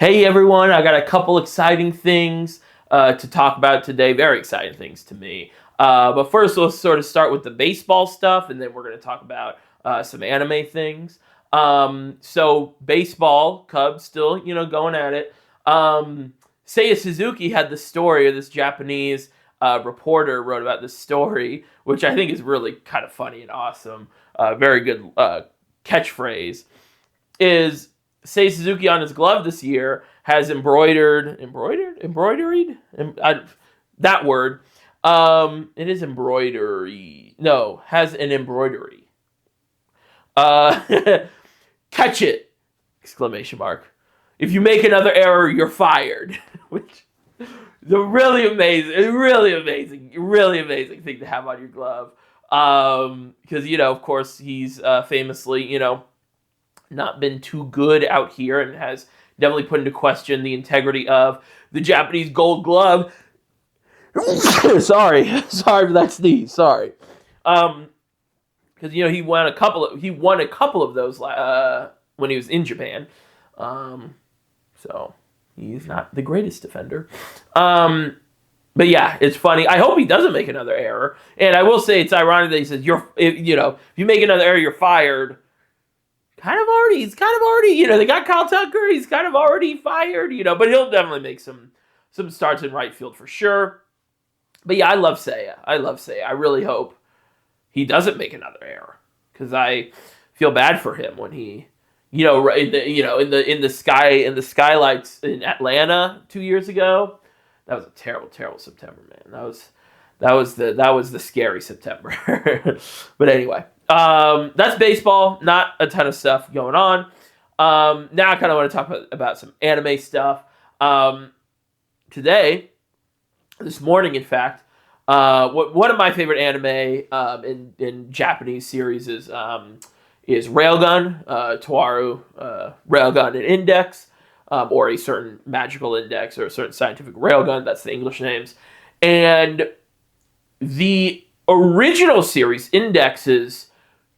Hey everyone, I got a couple exciting things to talk about today. Very exciting things to me. But first, let's sort of start with the baseball stuff, and then we're going to talk about some anime things. So baseball, Cubs still, going at it. Seiya Suzuki had the story, or this Japanese reporter wrote about this story, which I think is really kind of funny and awesome. Very good catchphrase. Is Seiya Suzuki on his glove this year has embroidered, that word. It is embroidery. No, has an embroidery. Uh, catch it! Exclamation mark. If you make another error, you're fired. Which is a really amazing thing to have on your glove. Because of course, he's famously, not been too good out here and has definitely put into question the integrity of the Japanese Gold Glove. sorry for that sneeze. Sorry. Because he won a couple of those when he was in Japan. So he's not the greatest defender. But yeah, it's funny. I hope he doesn't make another error. And I will say it's ironic that he says if you make another error, you're fired. He's kind of already, they got Kyle Tucker, he's kind of already fired, but he'll definitely make some starts in right field for sure. But yeah, I love Seiya. I really hope he doesn't make another error, because I feel bad for him when he, in the skylights in Atlanta 2 years ago. That was a terrible September, man. That was the scary September. But anyway. That's baseball. Not a ton of stuff going on. Now I kind of want to talk about some anime stuff. This morning, in fact, one of my favorite anime in Japanese series is Railgun, Toaru, Railgun and Index, or a certain magical index or a certain scientific railgun. That's the English names. And the original series, Index, is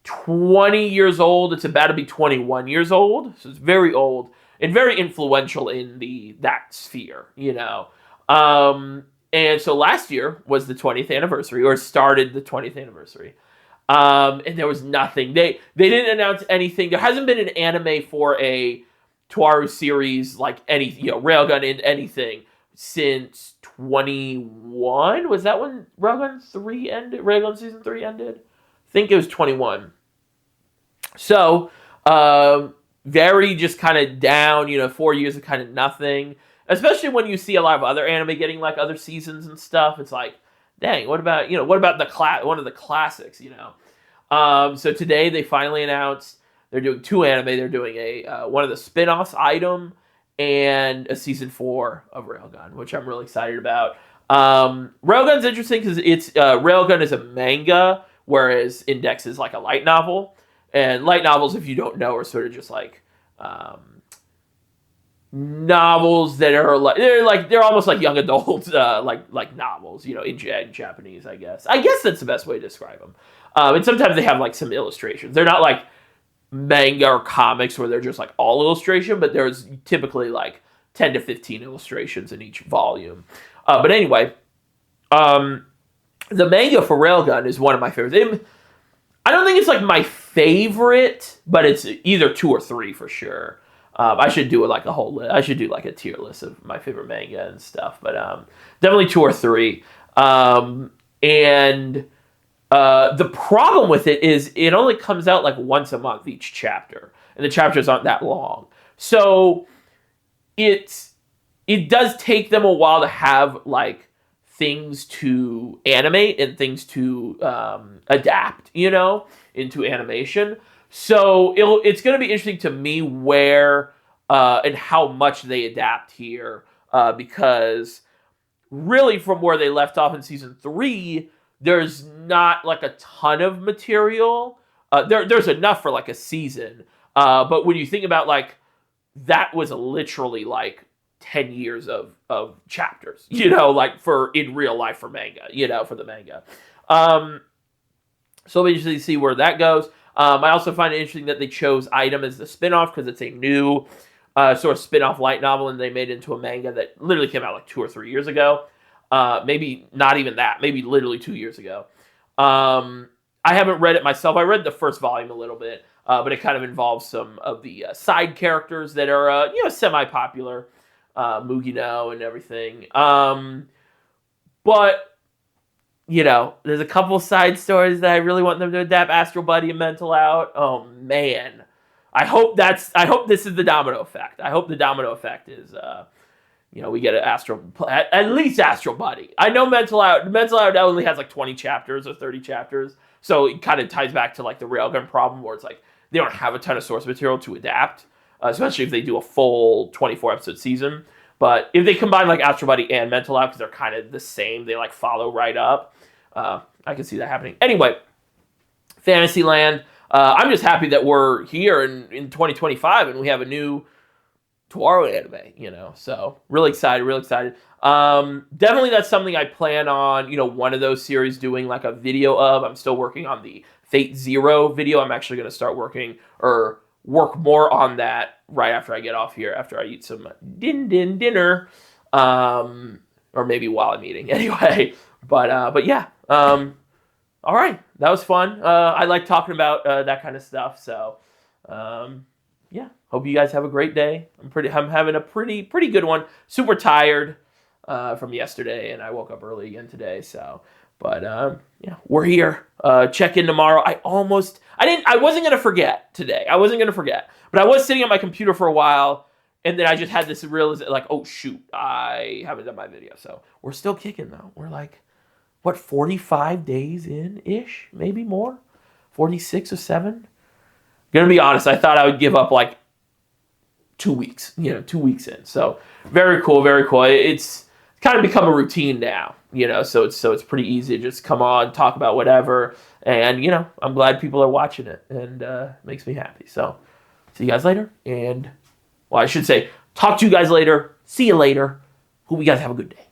20 years old. It's about to be 21 years old. So it's very old and very influential in that sphere, And so last year was the 20th anniversary, or started the 20th anniversary. And there was nothing. They didn't announce anything. There hasn't been an anime for a Toaru series like any, Railgun in anything since 21. Was that when Railgun 3 ended? Railgun season 3 ended? I think it was 21. So, very just kind of down, 4 years of kind of nothing. Especially when you see a lot of other anime getting like other seasons and stuff. It's like, dang, what about one of the classics, So today they finally announced they're doing 2 anime. They're doing one of the spin-offs, Item, and a season 4 of Railgun, which I'm really excited about. Railgun's interesting because it's Railgun is a manga, whereas Index is like a light novel. And light novels, if you don't know, are sort of just like novels that are they're almost like young adult like novels, in Japanese, I guess. I guess that's the best way to describe them. And sometimes they have like some illustrations. They're not like manga or comics where they're just like all illustration, but there's typically like 10 to 15 illustrations in each volume. But anyway, the manga for Railgun is one of my favorites. I don't think it's like my favorite, but it's either 2 or 3 for sure. I should do like a whole list. I should do like a tier list of my favorite manga and stuff, but definitely 2 or 3. And the problem with it is it only comes out like once a month each chapter, and the chapters aren't that long. So it does take them a while to have like things to animate and things to adapt, into animation. So it's going to be interesting to me where and how much they adapt here, because really from where they left off in season 3, there's not like a ton of material. There's enough for like a season, but when you think about like that was literally like 10 years of chapters, like for in real life for manga, for the manga. So we usually see where that goes. I also find it interesting that they chose Item as the spinoff because it's a new sort of spin-off light novel, and they made it into a manga that literally came out like 2 or 3 years ago. Maybe not even that. Maybe literally 2 years ago. I haven't read it myself. I read the first volume a little bit, but it kind of involves some of the side characters that are, semi-popular, Mugino and everything. But there's a couple side stories that I really want them to adapt. Astro Buddy and Mental Out. Oh man, I hope this is the domino effect. I hope the domino effect is, we get at least Astro Buddy. I know Mental Out only has like 20 chapters or 30 chapters. So it kind of ties back to like the Railgun problem where it's like they don't have a ton of source material to adapt, especially if they do a full 24 episode season. But if they combine like Astro Buddy and Mental Out because they're kind of the same, they like follow right up. I can see that happening. Anyway, Fantasyland. I'm just happy that we're here in 2025 and we have a new Toaru anime, so really excited. Definitely that's something I plan on, one of those series doing like a video of. I'm still working on the Fate Zero video. I'm actually going to start work more on that right after I get off here, after I eat some dinner, or maybe while I'm eating anyway. But yeah, all right, that was fun. I like talking about that kind of stuff. So, yeah, hope you guys have a great day. I'm having a pretty good one. Super tired from yesterday, and I woke up early again today. So, but yeah, we're here. Check in tomorrow. I wasn't gonna forget today. But I was sitting at my computer for a while, and then I just had this realization, like, oh shoot, I haven't done my video. So we're still kicking though. We're like, what, 45 days in ish, maybe more, 46 or 7. Gonna be honest, I thought I would give up like 2 weeks, 2 weeks in. So very cool. It's kind of become a routine now, so it's pretty easy to just come on, talk about whatever. And, I'm glad people are watching it, and makes me happy. So see you guys later. And, well, I should say, talk to you guys later. See you later. Hope you guys have a good day.